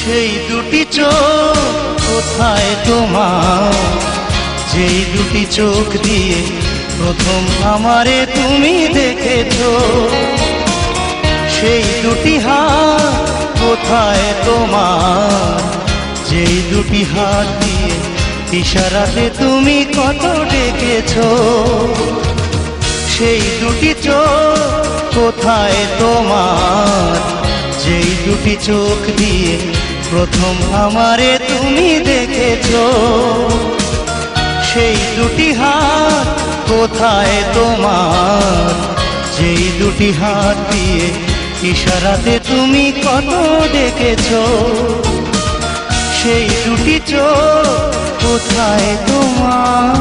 সেই দুটি চোখ কোথায় তোমার, যেই দুটি চোখ দিয়ে প্রথম আমারে তুমি দেখেছো। সেই দুটি হাত কোথায় তোমার, যেই দুটি হাত দিয়ে ইশারাতে তুমি কত ডেকেছো। সেই দুটি চোখ কোথায় তোমার, যেই দুটি চোখ দিয়ে প্রথম আমারে তুমি দেখেছো। সেই দুটি হাত কোথায় তোমার, যেই দুটি হাত দিয়ে ইশারাতে তুমি কত ডেকেছো। সেই দুটি চোখ কোথায় তোমার।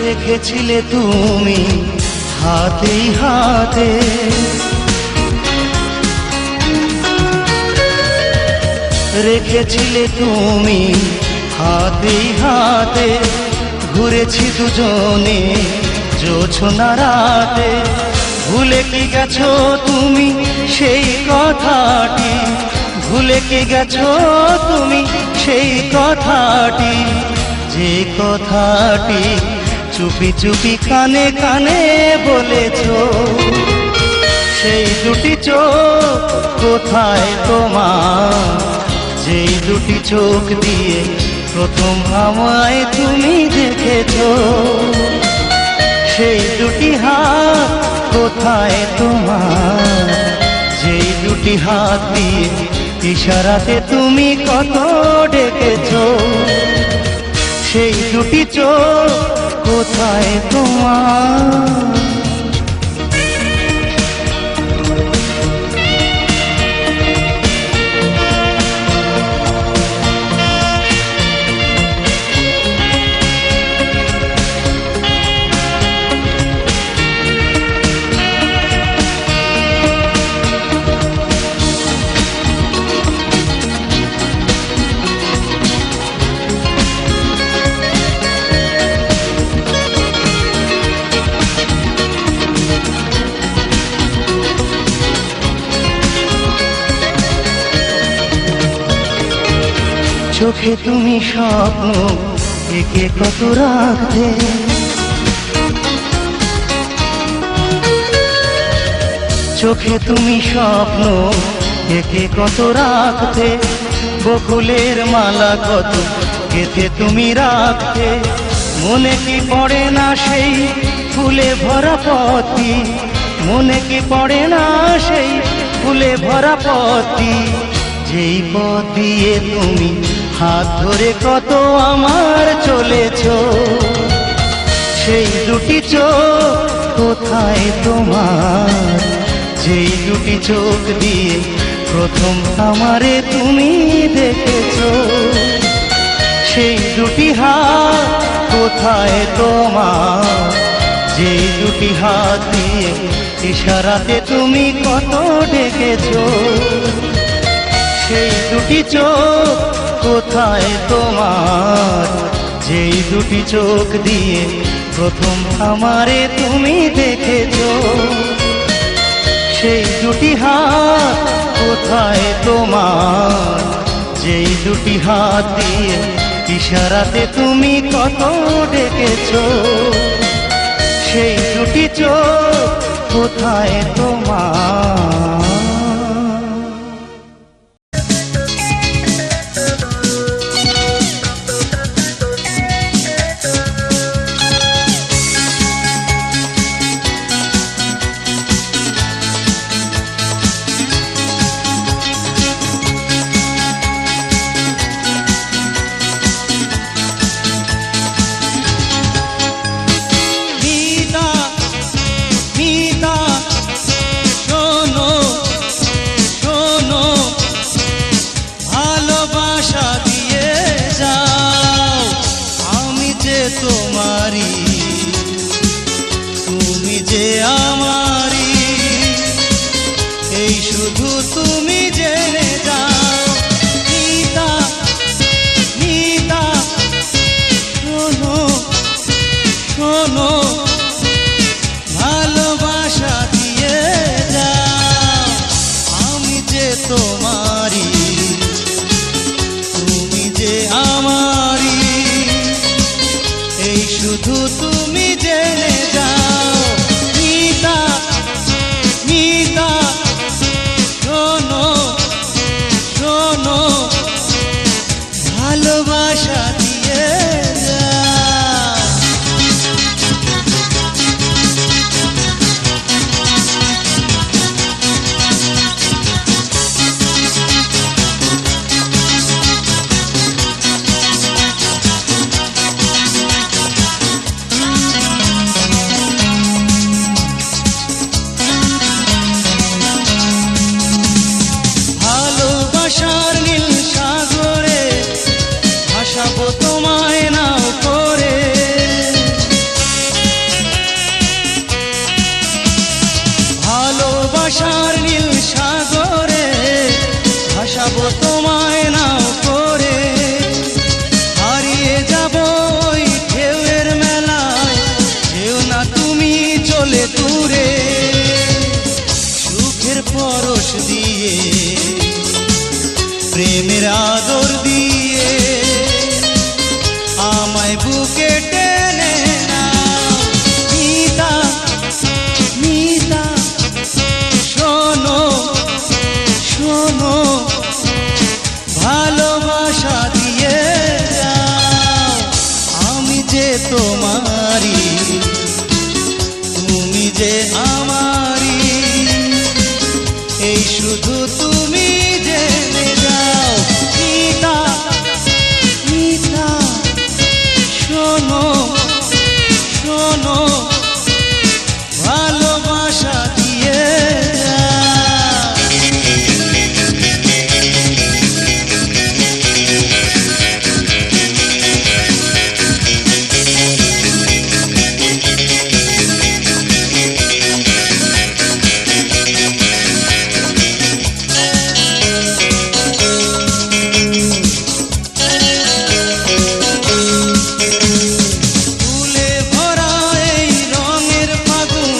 রেখেছিলে তুমি হাতেই হাতে, রেখেছিলে তুমি হাতেই হাতে, ঘুরেছি দুজনে জোছনা রাতে। ভুলে কি গেছো তুমি সেই কথাটি, ভুলে কি গেছো তুমি সেই কথাটি, যে কথাটি চুপি চুপি কানে কানে বলেছো। সেই দুটি চোখ কোথায় তোমার, যেই দুটি চোখ দিয়ে প্রথম আমায় তুমি দেখেছো। সেই দুটি হাত কোথায় তোমার, যেই দুটি হাত দিয়ে ইশারাতে তুমি কত ডেকেছো। সেই দুটি চোখ কোথায় তোমার। চোখে তুমি স্বপ্ন একে কত রাখতে, চোখে তুমি স্বপ্ন একে কত রাখতে। বকুলের মালা কত গেঁথে তুমি রাখতে। মনে কি পড়ে না সেই ফুলে ভরা পথটি, মনে কি পড়ে না সেই ফুলে ভরা পথটি, যেই পথ দিয়ে তুমি হাত ধরে কত আমার চলেছো। সেই দুটি চোখ কোথায় তোমার, যেই দুটি চোখ দিয়ে প্রথম আমারে তুমি দেখেছো। সেই দুটি হাত কোথায় তোমার, যেই দুটি হাত দিয়ে ইশারাতে তুমি কত ডেকেছো। সেই দুটি চোখ কোথায় তোমার, যেই দুটি চোখ দিয়ে প্রথম আমারে তুমি দেখেছো। সেই দুটি হাত কোথায় তোমার, যেই দুটি হাত দিয়ে ইশারাতে তুমি কত ডেকেছো। সেই দুটি চোখ কোথায় তোমার। যে আমারই, এই শুধু তুমি জেনে যাও। মিতা মিতা শোনো শোনো, ভালোবাসা দিয়ে যাও। আমি যে তোমারই, তুমি যে আমারই, এই শুধু তুমি জেনে যাও। মিতা মিতা শোনো শোনো, ভালোবাসা দিয়ে যাও। ভালোবাসার নীল সাগরে ভাসাবো তোমায় নাও করে। ভালোবাসার নীল সাগরে ভাসাবো তোমায় নাও করে। হারিয়ে যাব ওই ঢেউয়ের মেলায়, যেও না তুমি চলে দূরে। সুখের পরশ দিয়ে, প্রেমের আদর দিয়ে, আমায় বুকে টেনে নাও। মিতা মিতা শোনো শোনো, ভালোবাসা দিয়ে যাও। আমি যে তোমারই, তুমি যে আমারই, এই শুধু তুমি জেনে যাও। মিতা মিতা শোনো শোনো, ভালোবাসা দিয়ে যাও। ফুলে ভরা এই রঙের ফাগুন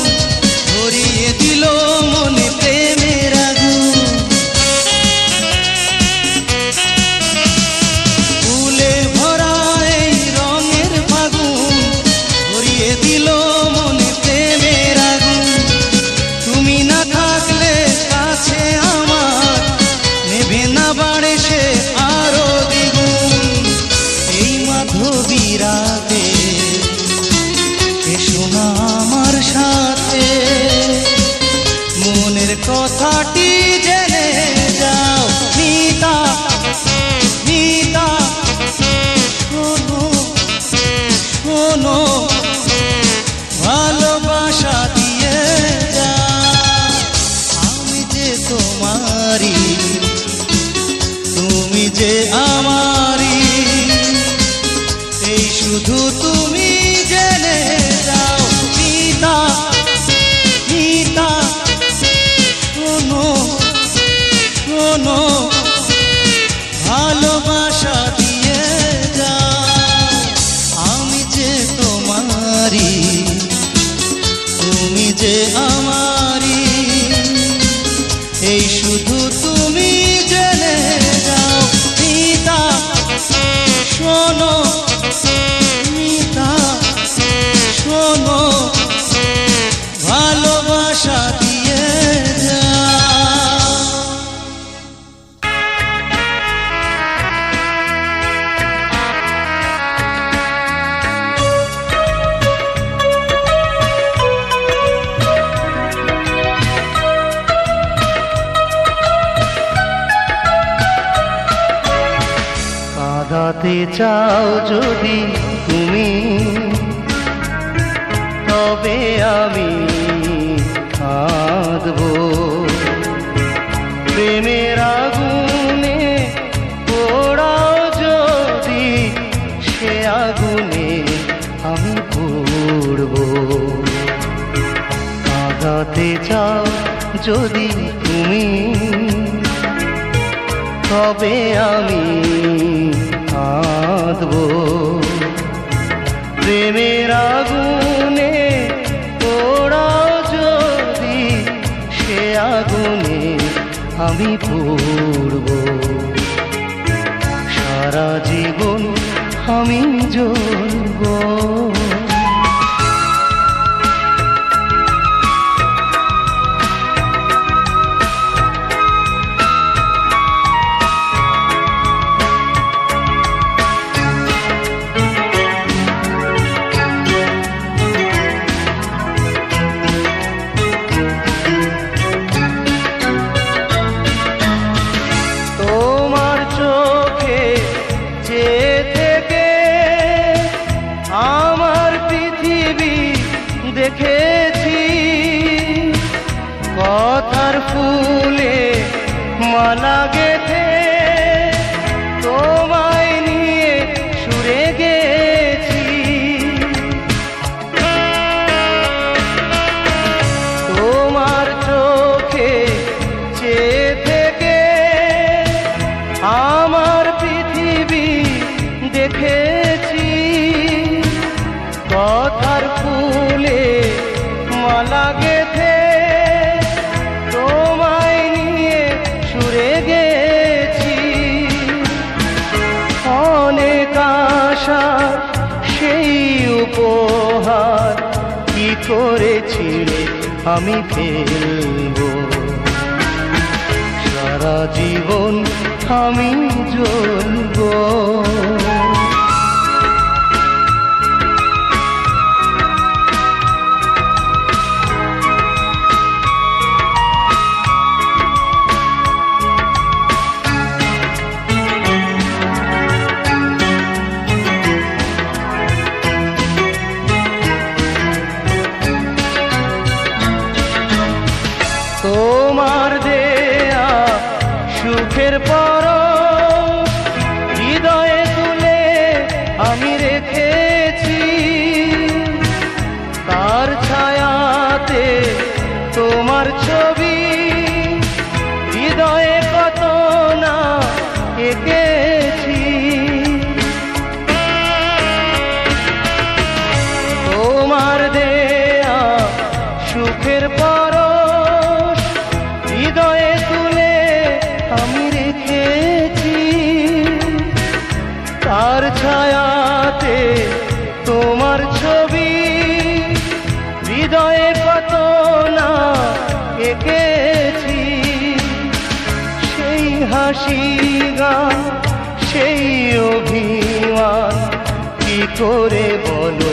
ধরিয়ে দিল মনে প্রেমের আগুন। ফুলে ভরা এই রঙের ফাগুন ধরিয়ে দিল মনে প্রেমের আগুন। তুমি না থাকলে কাছে আমার, নেভে না বাড়ে সে আরো দ্বিগুণ। এই মাধবী রাতে এসো না আমার সাথে, মনের কথাটি জেনে যাও। মিতা মিতা শোনো শোনো, ভালোবাসা দিয়ে যাও। আমি যে তোমারই, তুমি যে আমারই, এই শুধু তুমি জেনে যাও। মিতা মিতা শোনো শোনো, ভালোবাসা দিয়ে যাও। আমি যে তোমারই, তুমি যে আমারই, এই শুধু তুমি জেনে যাও। মিতা শোনো মিতা শোনো, ভালোবাসা দিয়ে যাও। কাঁদাতে চাও যদি তুমি, তবে আমি কাঁদবো। প্রেমের আগুনে পোড়াও যদি, সে আগুনে আমি পড়বো। কাঁদাতে চাও যদি তুমি, তবে আমি কাঁদবো। প্রেমের আগুনে পোড়াও যদি, সে আগুনে আমি পড়ব। সারা জীবন আমি জ্বলব। দেখেছি কথার ফুলে মালা গেথে, তোমায় নিয়ে সুরে গেছি। তোমার চোখে চেয়ে থেকে আমার পৃথিবী দেখেছি। কথার ফুলে মালা গেথে তোমায় নিয়ে সুরে গেছি। অনেক আশা সেই উপহার কি করেছিলে আমি ফেলবো। সারা জীবন আমি জ্বলবো। তোমার দেয়া সুখের পরশ হৃদয়ে তুলে আমি রেখেছি। তার ছায়াতে তোমার ছবি হৃদয়ে কত না এঁকেছি। তোমার দেয়া সুখের পরশ হৃদয়ে তুলে আমি রেখেছি। তার ছায়াতে তোমার ছবি হৃদয়ে কত না এঁকেছি। সেই হাসি গান সেই অভিমান কি করে বলো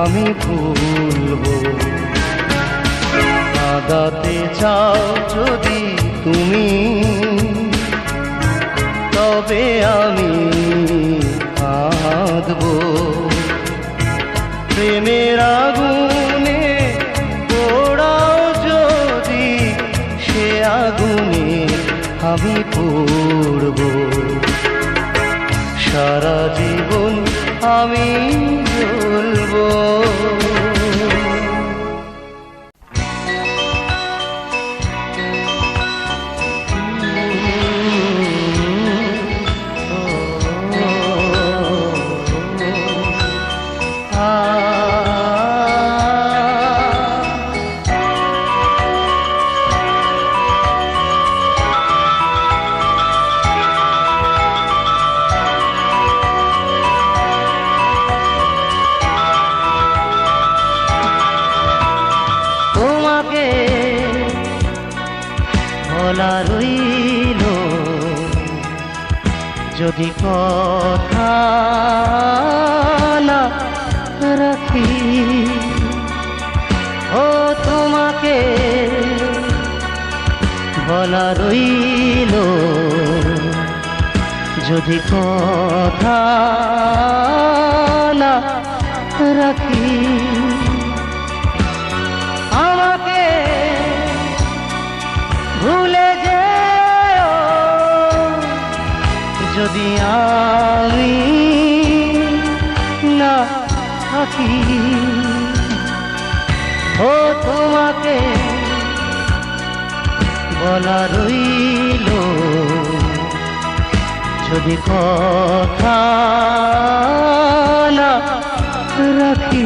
আমি ভুলবো। কাঁদাতে চাও যদি তুমি, তবে আমি কাঁদবো। প্রেমের আগুনে পোড়াও যদি, সে আগুনে আমি পড়ব। সারা জীবন আমি জ্বলবো। বলা রইল যদি কথা না রাখি, ও তোমাকে বলা রইল যদি কথা না রাখি। আমাকে ভুলে যেও যদি আমি না থাকি, ও তোমাকে বলা রইল যদি কথা না রাখি।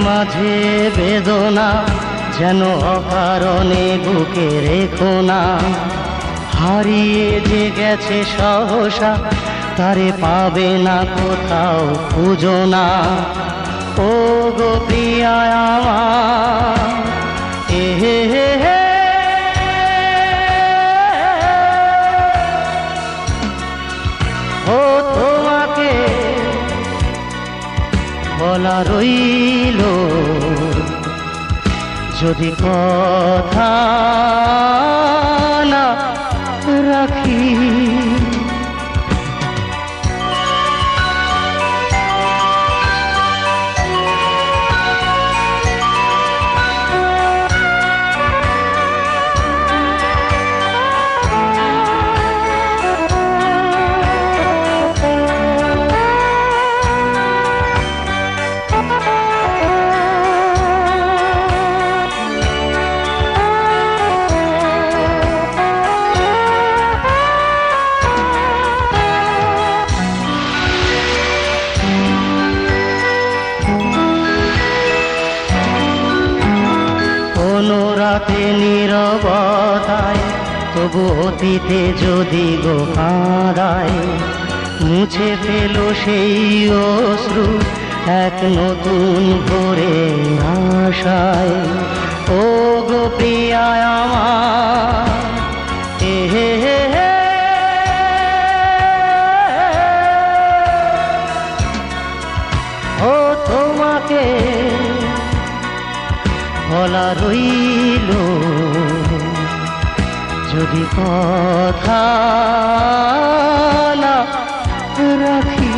মাঝে বেদনা যেন অকারণে বুকে রেখো না, হারিয়ে যে গেছে সহসা তারে পাবে না কোথাও খুঁজো না। ও গো প্রিয়া আমার ও তোমাকে বলা রইল যদি কথা না রাখি। রাতে নীরবতায় তবু অতীতে যদি গো কাঁদায়, মুছে ফেল সেই অশ্রু এক নতুন ভোরে আশায়। ও গো প্রিয়া আমার ও তোমাকে বলা রইল যদি কথা না রাখি।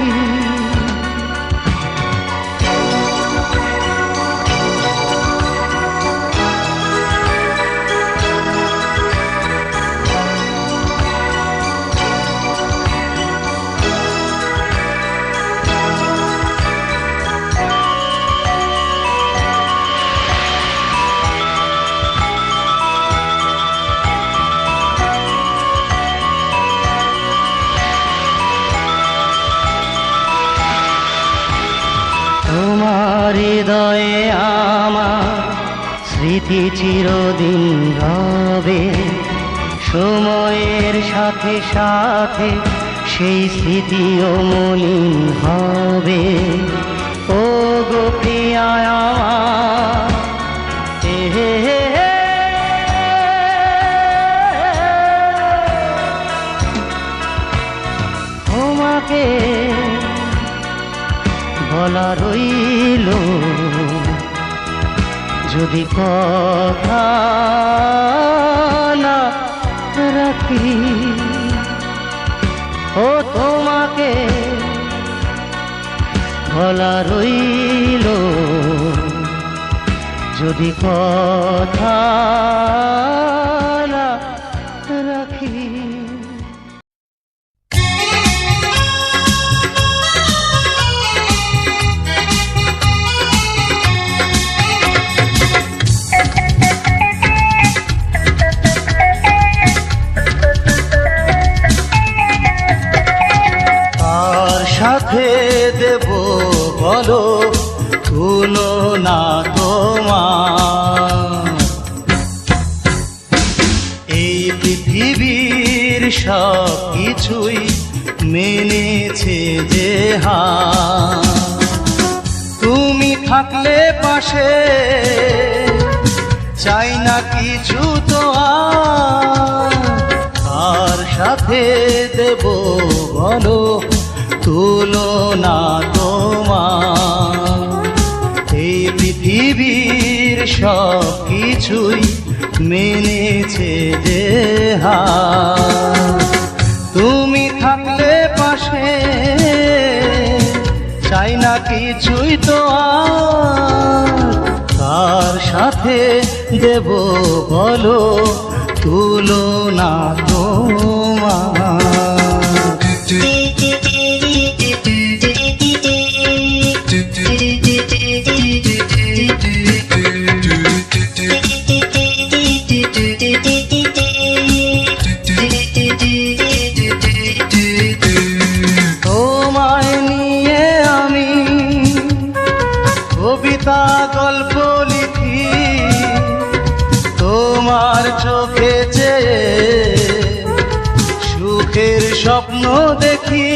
তোমার হৃদয়ে আমার স্মৃতি চিরদিন রবে, সময়ের সাথে সাথে সেই স্মৃতিও মলিন হবে। ও গো প্রিয়া আমার তোমাকে বলা রইল যদি কথা না রাখি। ও তোমাকে বলা রইল যদি কথা না রাখি। সাথে দেব বলো তুলনা তোমার, এই পৃথিবীর সব কিছুই মেনেছে যে তুমি থাকলে পাশে চাই না কিছু তো আর সাথে দেব বলো তুলনা তোমার, এই পৃথিবীর সব কিছুই মেনেছে যে হার। তুমি থাকলে পাশে চাই না কিছুই তো আর। কার সাথে দেব বলো তুলনা তোমার। তোমায় নিয়ে আমি কবিতা গল্প লিখি, তোমার চোখে চেয়ে সুখের স্বপ্ন দেখি।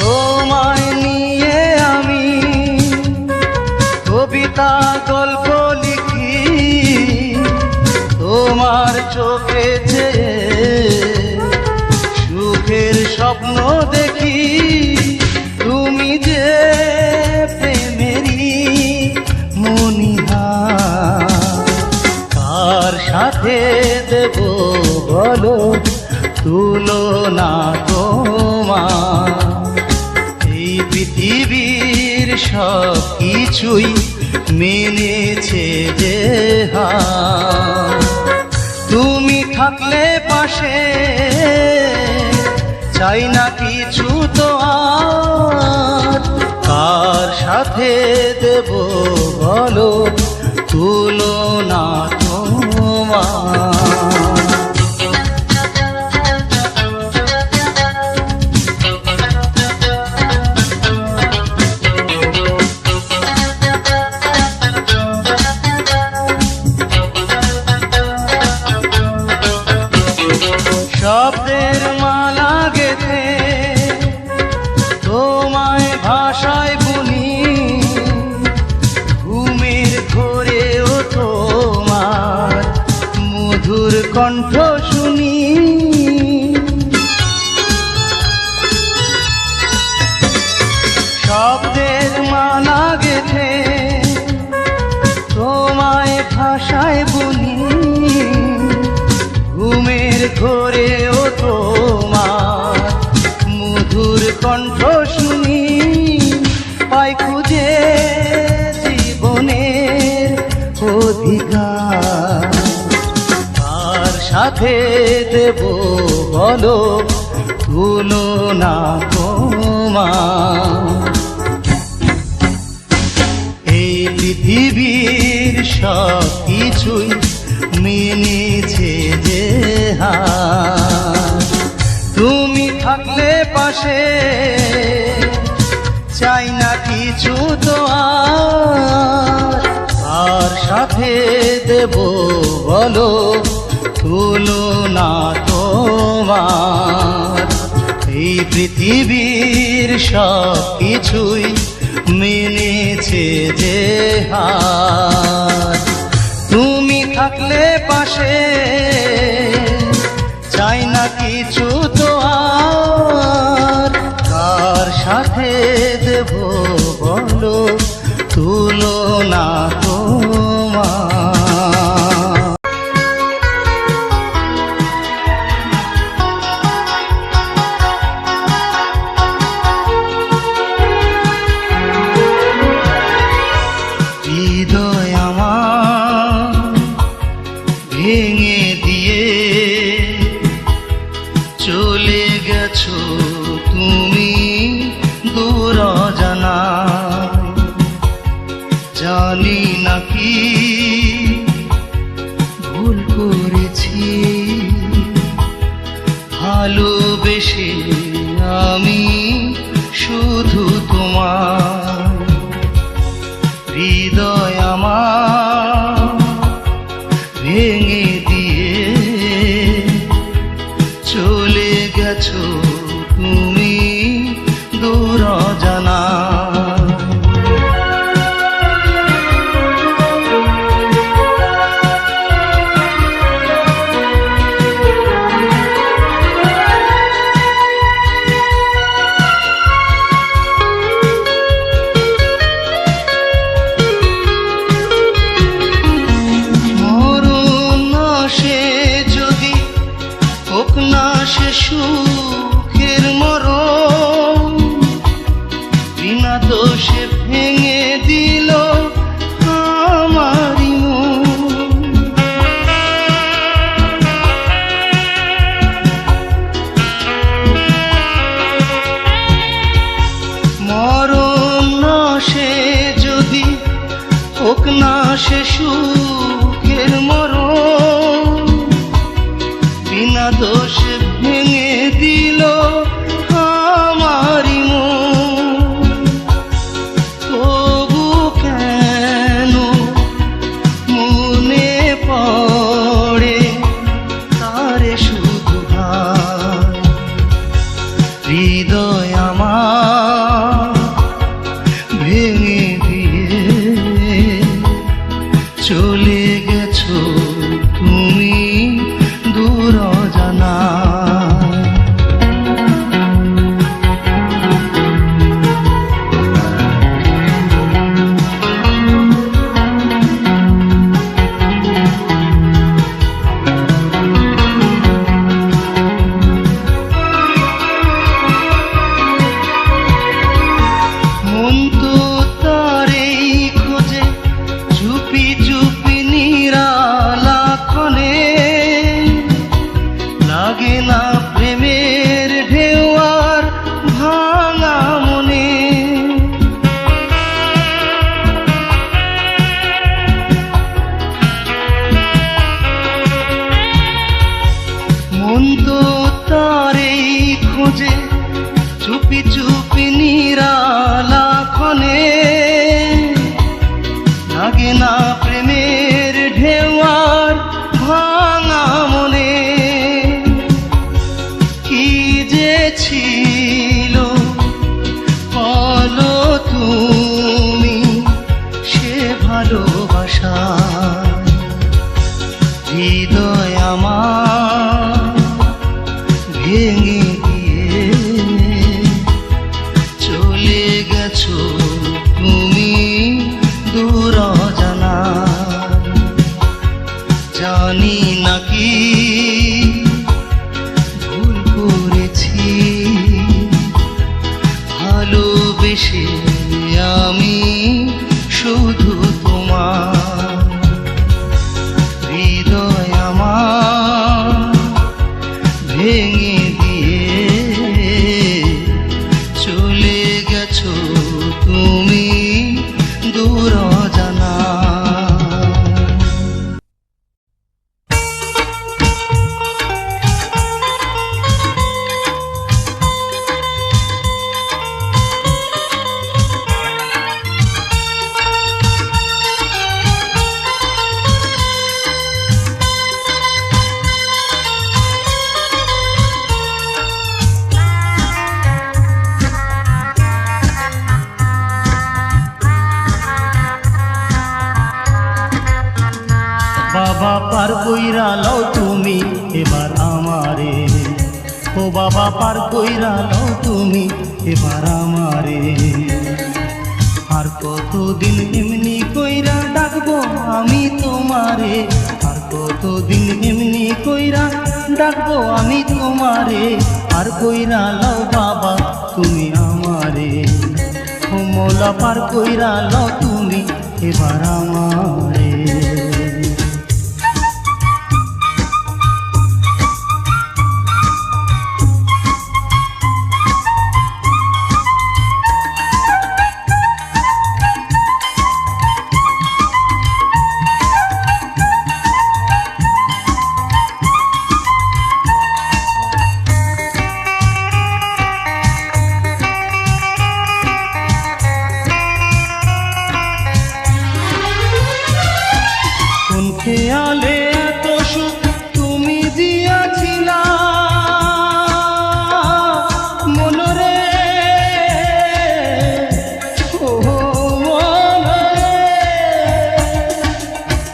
তোমায় নিয়ে আমি কবিতা গল্প লিখি, তোমার চোখে চেয়ে সুখের স্বপ্ন দেখি। তুমি যে প্রেমেরই মণিহার, কার সাথে দেব বলো তুলনা তোমার। এই পৃথিবীর সব কিছুই মেনেছে যে হার। তুমি থাকলে পাশে চাই না কিছু তো আর। কার সাথে দেব বলো তুলনা তোমার। শব্দের মালা গেথে তোমায় ভাষায় বুনি, ঘুমের ঘোরেও তোমার মধুর কণ্ঠ শুনি। শব্দের মালা গেথে তোমায় ভাষায় বুনি, ঘুমের ঘোরেও তোমার মধুর কণ্ঠ শুনি। পাই খুঁজে জীবনের অধিকার, কার সাথে দেব বলো তুলনা তোমার। এই পৃথিবীর সব কিছুই মেনেছে যে হার। তুমি থাকলে পাশে চাই না কিছু তো আর। কার সাথে দেব বলো তুলনা তোমার। এই পৃথিবীর সব কিছুই মেনেছে যে হার। তুমি থাকলে পাশে চাই না কিছু তো আর। কার সাথে দেব বলো তুলনা তোমার। হৃদয় আমার ভেঙে দিয়ে চলে গেছো তুমি দূর অজানায়। জানি না কি ভুল করেছি, ভালোবেসে আমি শুধু তোমার। হৃদয় আমার ভেঙে দিয়ে চলে গেছো তুমি দূর অজানায়। হৃদয় আমার ভেঙে দিয়ে চলে গেছো তুমি দূর অজানায়। মন তো তার এই খোঁজে চুপি চুপি নিরালাক্ষণে, লাগে না প্রেমের ঢেউ আর ভাঙা মনে। মন তো তার এই খোঁজে চুপি চুপি নিরালাক্ষণে, লাগে না প্রেমের ঢেউ আর ভাঙা মনে। কি যে ছিল বলো তুমি সে ভালোবাসা, হৃদয় আমার ভেঙে দিয়ে চলে গেছো তুমি দূর অজানায়। জানি নাকি ভুল করেছি ভালোবেসে আমি শুধু তোমার, হৃদয় আমার ভেঙে দিয়ে চলে গেছো তুমি দূর অজানায়। বাবা পার কইরা লও তুমি এবার আমারে, ও বাবা পার কইরা লও তুমি এবার আমারে। আর কতদিন এমনি কইরা ডাকবো আমি তোমারে, আর কতদিন এমনি কইরা ডাকবো আমি তোমারে। আর কইরা লও বাবা তুমি আমারে, ও মোলা পার কইরা লও তুমি এবার আমারে। খেয়ালে এত সুখ তুমি দিয়াছিলা মনরে, ও মনরে।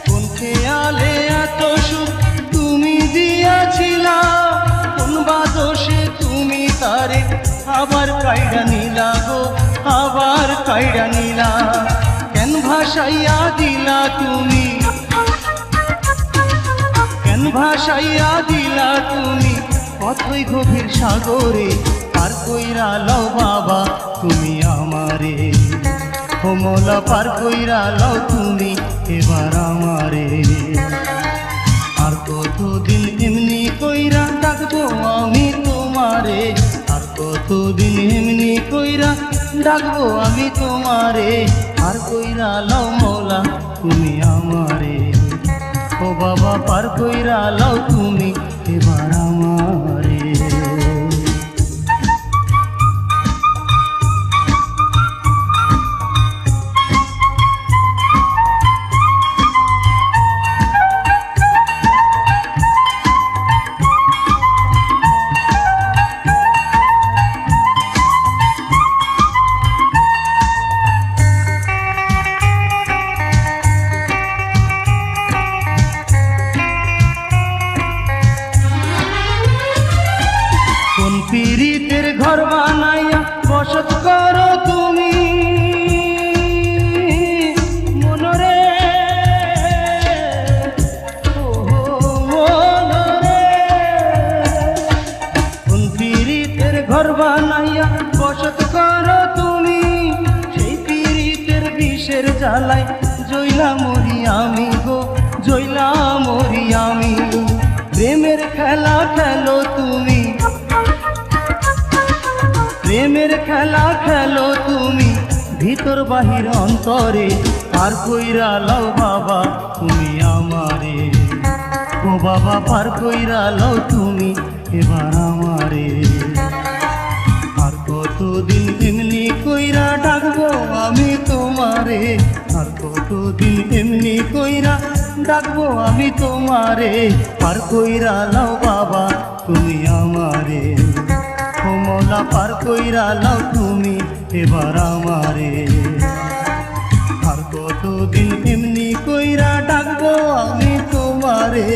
কোন খেয়ালে এত সুখ তুমি দিয়াছিলা, কোন বাদোষে তুমি তারে আবার কাইড়া নিলা গো, আবার কাইড়া নিলা। কেন ভাসাইয়া দিলা তুমি, ভাসাইয়া দিলা তুমি অথই গভীর সাগরে। পার কইরা লও বাবা তুমি আমারে, ও মোলা পার কইরা লও তুমি এবার আমারে। আর কতদিন এমনি কইরা ডাকবো আমি তোমারে, আর কতদিন এমনি কইরা ডাকবো আমি তোমারে। আর কইরা লও মোলা তুমি আমারে, ও বাবা পার কইরা লও তুমি এবার আমারে। বানাইয়া বসত করো তুমি, সেই পীড়িতের বিষের জ্বালায় জইলা মরি আমি গো, জইলা মরি আমি। প্রেমের খেলা খেলো তুমি, প্রেমের খেলা খেলো তুমি, ভিতর বাহির অন্তরে পার কইরা লও বাবা তুমি আমারে। ও বাবা পার কইরা লও তুমি এবার আমারে। আর কতদিন এমনি কইরা ডাকবো আমি তোমারে, আর কতদিন এমনি কইরা ডাকবো আমি তোমারে। পার কইরা লও বাবা তুমি আমারে, ও মৌলা পার কইরা লও তুমি এবার আমারে। আর কতদিন এমনি কইরা ডাকবো আমি তোমারে,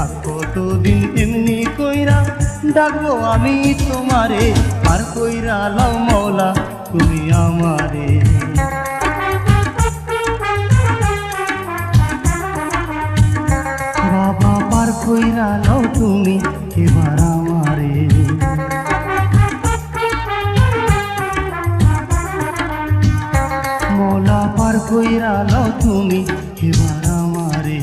আর কতদিন এমনি কইরা ডাকবো আমি তোমারে। পার কইরা লও মৌলা তুমি আমারে। বাবা পার কইরা লও তুমি এবার আমারে। মৌলা পার কইরা লও তুমি এবার আমারে।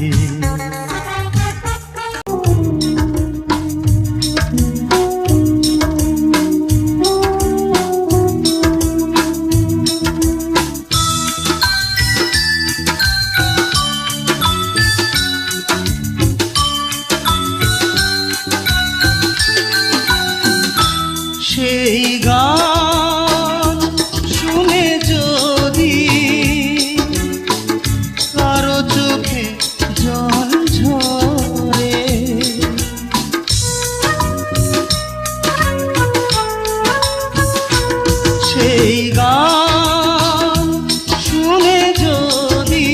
সেই গান শুনে যদি কারো চোখে জল ঝরে, সেই গান শুনে যদি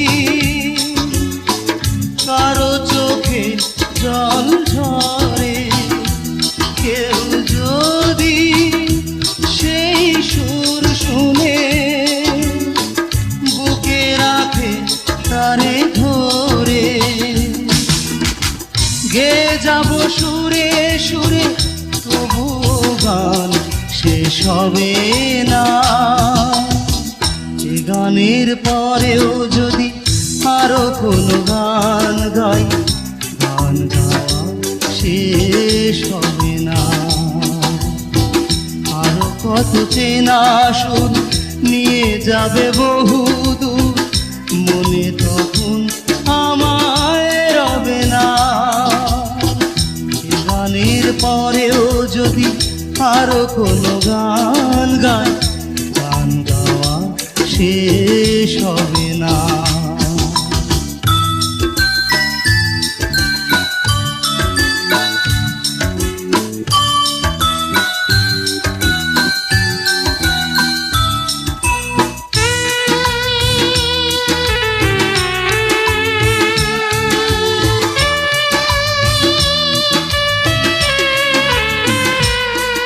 কারো চোখে জল ঝরে, কেউ যদি সেই সুর শুনে বুকে রাখে তারে ধরে, গে যাব সুরে সুরে তবু গান শেষ হবে না। এ গানের পরেও যদি আরো কোনো গান গাই, গান গাওয়া শেষ হবে না। আরো কত চেনা সুর নিয়ে যাবে বহু দূর, মনে তখন আমায় রবে না। এ গানের পরেও যদি আরো কোনো গান গাই, গান গাওয়া শেষ হবে না।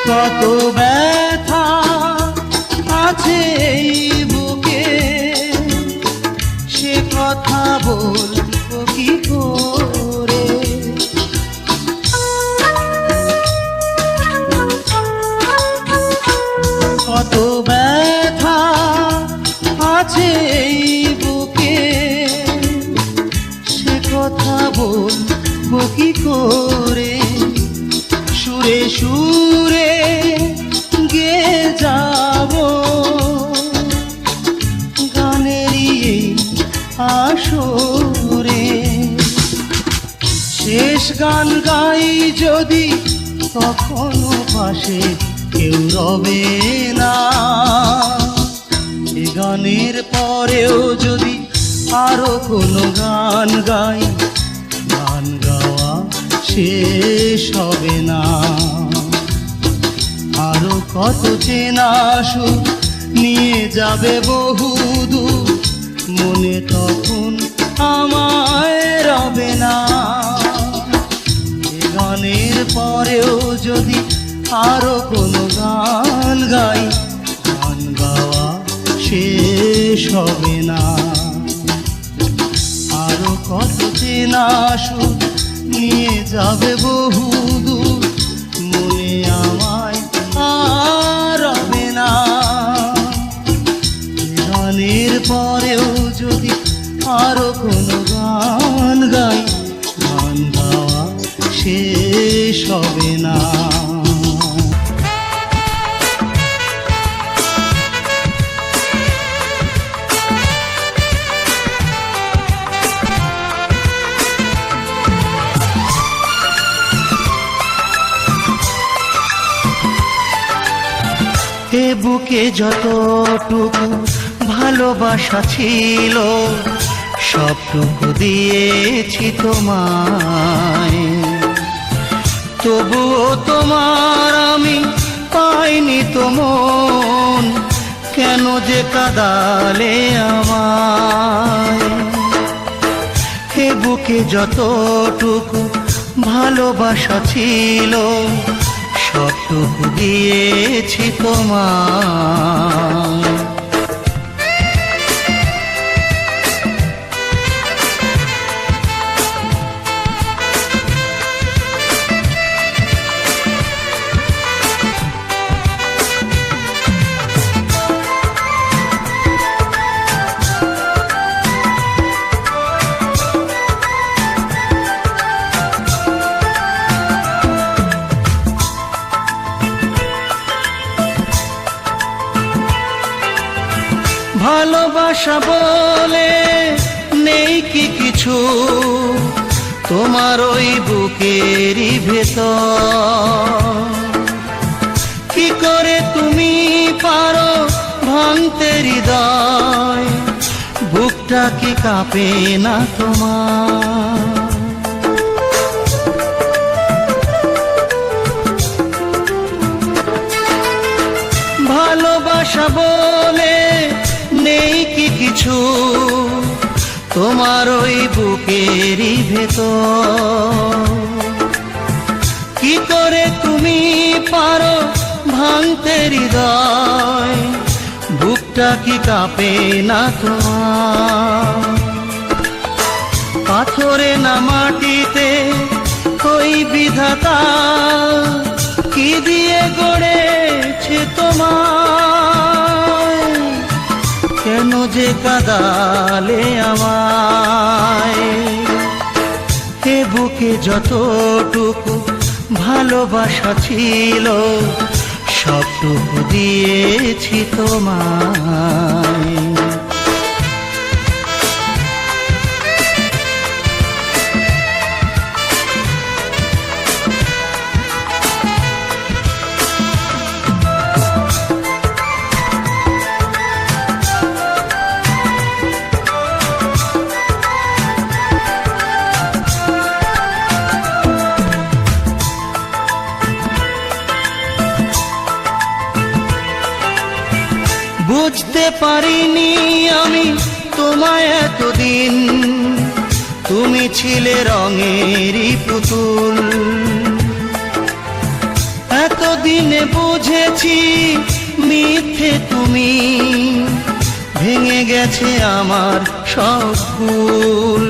কত ব্যথা আছে এই বুকে, সে কথা বলবো কি করে। কত ব্যথা আছে এই বুকে, সে কথা বলবো কি করে। সুরে সুরে গে যাব গানেরই আসরে, শেষ গান গাই যদি তখনও পাশে কেউ রবে না। এ গানের পরেও যদি আরো কোনো গান গাই, গান গাওয়া শেষ হবে না। আরো কত চেনা সুর নিয়ে যাবে বহু দূর, মনে তখন আমায় রবে না। এ গানের পরেও যদি আরো কোনো গান গাই, গান গাওয়া শেষ হবে না। আরো কত চেনা সুর নিয়ে যাবে বহু দূর, মনে আমায় আর বুকে যতটুকু ভালোবাসা ছিল সবটুকু দিয়েছি তোমায়, তবুও তোমার আমি পাইনি তো মন, কেন যে কাঁদালে আমায়। হে বুকে যতটুকু ভালোবাসা ছিল সবটুকু দিয়েছি তোমায়। ভালোবাসা বলে নেই কি কিছু তোমার ওই বুকেরই ভেতর, কি করে তুমি পারো ভাঙতে হৃদয়, বুকটা কি কাঁপে না তোমার। ভালোবাসা বলে নেই কি কিছু তোমার ওই বুকেরই ভেতর, কি করে তুমি পারো ভাঙতে হৃদয়, বুকটা কি কাঁপে না তোমার। পাথরে না মাটিতে ওই বিধাতা কি দিয়ে গড়েছে তোমায়, কেন যে কাঁদালে আমায়। হে বুকে যতটুকু ভালোবাসা ছিল সবটুকু দিয়েছি তোমায়। বুঝতে পারিনি আমি তোমায় এতদিন, তুমি ছিলে রঙেরই পুতুল, এতদিনে বুঝেছি মিথ্যে তুমি, ভেঙে গেছে আমার সব ভুল।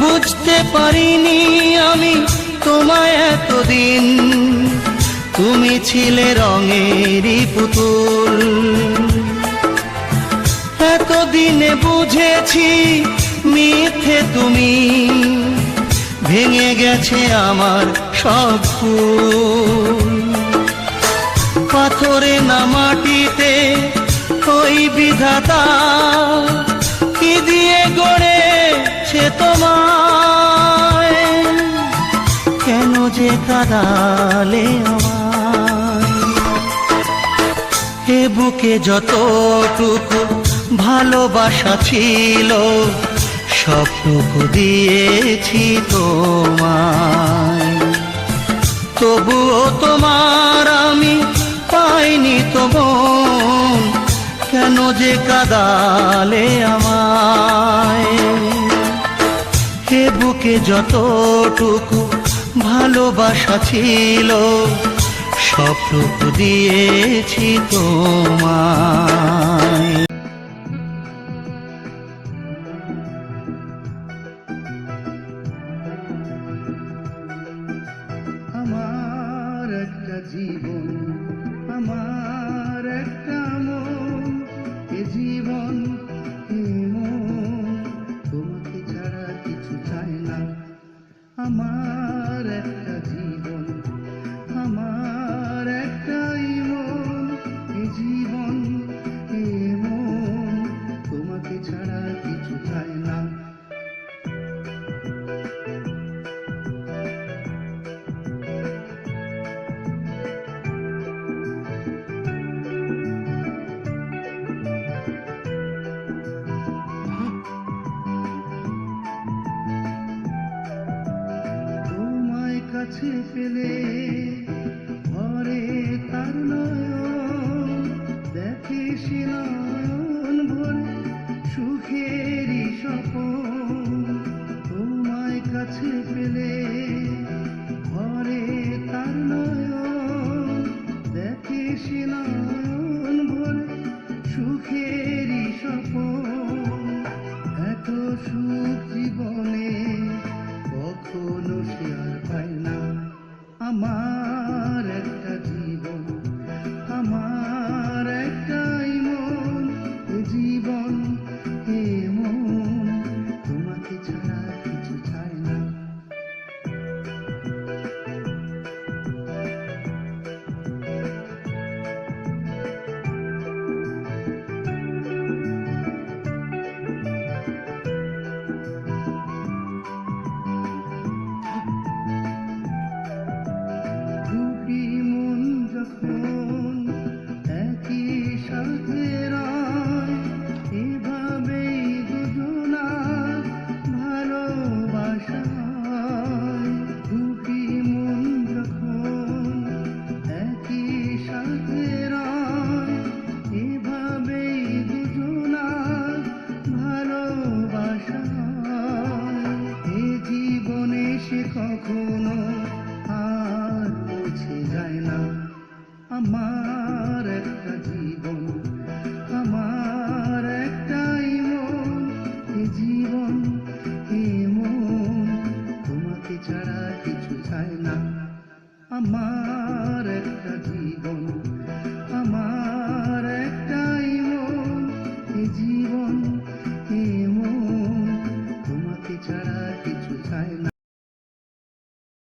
বুঝতে পারিনি আমি তোমায় এতদিন, তুমি ছিলে রঙেরই পুতুল, এতদিনে বুঝেছি মিথ্যে তুমি, ভেঙে গেছে আমার সব ফুল। পাথরে না মাটিতে ওই বিধাতা কি দিয়ে গড়েছে তোমায়, কেন যে কাঁদালে আমায়। হে বুকে যতটুকু ভালোবাসা ছিল সবটুকু দিয়েছি তোমায়, তবুও তোমার আমি পাইনি তো মন, কেন যে কাঁদালে আমায়। হে বুকে যতটুকু ভালোবাসা ছিল সবটুকু দিয়েছি তোমায়। আমার একটা জীবন, আমার একটা মন, এ জীবন এ মন তোমাকে ছাড়া কিছু চায় না। আমার একটা জীবন, আমার একটাই মন, এ জীবন এ মন তোমাকে ছাড়া কিছু চায় না। কাছে পেলে ভরে তার নয়ন, দেখে সে নয়ন ভরে সুখেরই স্বপন। তোমায় কাছে পেলে ভরে তার নয়ন, দেখে সে নয়ন ভরে সুখেরই স্বপন। এত সুখ জীবনে কখনো সে আর পায় না। আমার একটা জীবন, আমার একটাই মন, এ জীবন এ মন তোমাকে ছাড়া কিছু চায় না। দুটি মন যখন একই সাথে রয়, এভাবেই দুজনার ভালোবাসা হয়। দুটি মন যখন একই সাথে রয়, এভাবেই দুজনার ভালোবাসা হয়। এ জীবনে সে কখনো আর মুছে যায় না। আমার একটা জীবন, আমার একটাই মন, এ জীবন এ মন তোমাকে ছাড়া কিছু চায় না। আমার একটা জীবন,